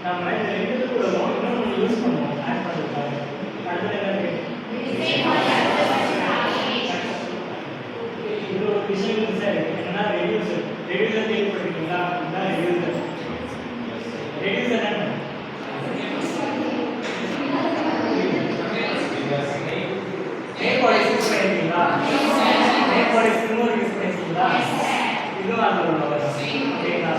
நம்ம இந்த ரெண்டு கூட இன்னொன்று யூஸ் பண்ணுவோம் ஆட் பண்ணுறதுக்காக. அடுத்தது என்ன இருக்கு? இது ஒரு விஷயம் சார் என்னன்னா ரெடியூசர். ரெடியூசர் கேள்விப்பட்டிருக்கீங்களா? இதுதான் ரெடியூசர். ரெடியூசர் என்ன? நேர்கோடை யூஸ் பண்ணியிருக்கீங்களா? நேர்கோடை சிம்மர் யூஸ் பண்ணியிருக்கீங்களா? இதுவும் அது ஒரு வரும். ஓகேங்களா?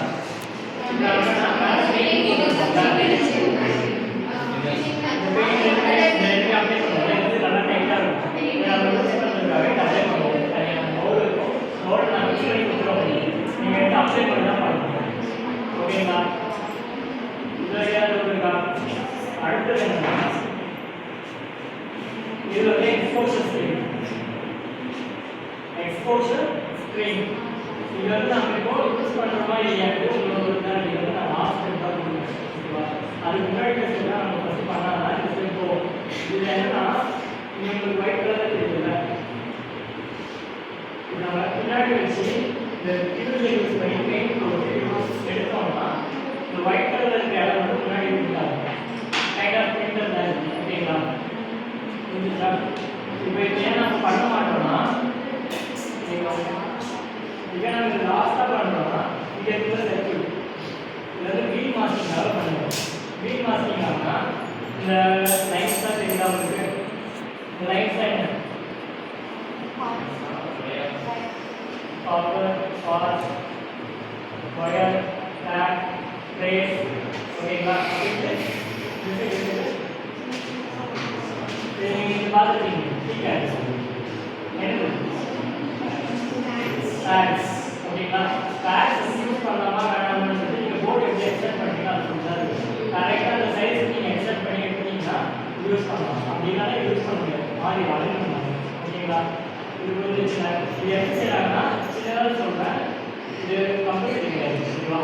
அடுத்தது என்னன்னா இது வந்து எக்ஸ்போஷர் ஸ்க்ரீன். எக்ஸ்போஷர் ஸ்க்ரீன் இது வந்து நம்ம இப்போ யூஸ் பண்ணுறோமா இல்லையாட்டு உங்களுக்கு தான் இது வந்து நான் லாஸ்ட் டைம் தான் கொடுக்குறேன். அதுக்கு முன்னாடி டெஸ்ட் தான் நம்ம ஃபஸ்ட் பண்ணாதான் இது இப்போ இதில் என்னன்னா உங்களுக்கு ஒயிட் கலர் இருக்குல்ல, இது நம்ம பின்னாடி வச்சு இந்த டிவியில் யூஸ் பண்ணி பெயிண்ட் போட்டு எடுத்தோம்னா இந்த ஒயிட் கலர் இருக்கிற இடம் வந்து முன்னாடி இருக்காது. கைண்ட் ஆஃப் பிரிண்டர் தான் இருக்குது. ஓகேங்களா? புரிஞ்சுச்சா? இப்போ இது ஏன் நம்ம பண்ண மாட்டோம்னா இங்கே நம்ம லாஸ்ட்டாக பண்ணுறோம்னா இங்கே இருக்கிற சர்க்கியூட் இது வந்து வீல் மாஸ்டிங்காக பண்ணுவோம். வீல் மாஸ்டிங் ஆகுனா இந்த லைன்ஸ் தான் தெரியுதா உங்களுக்கு? இந்த லைன்ஸ் தான் என்ன? Copper, bus, wire, tape, trace. ஓகேங்களா? நீங்கள் பார்த்துருக்கீங்க. ठीक है என்ன ஸ்டாக்ஸ். ஓகேங்களா? ஸ்டாக்ஸ் யூஸ் பண்ணலாமா வேணாமான்னு சொல்லி நீங்கள் போர்டு எப்படி எக்ஸ்டெண்ட் பண்ணுறீங்க அது சொல்லுறது. கரெக்டாக அந்த சைஸ் நீங்கள் எக்ஸ்டெண்ட் பண்ணி எடுத்தீங்கன்னா யூஸ் பண்ணலாம். அப்படின்னாலே யூஸ் பண்ண முடியாது. மாறி வளைய பண்ணலாம். ஓகேங்களா? இது வந்து இது எப்படி செய்யறாங்கன்னா சின்னதாக சொல்கிறேன். இது கம்ப்யூட்டர் கிடையாது. ஓகேவா?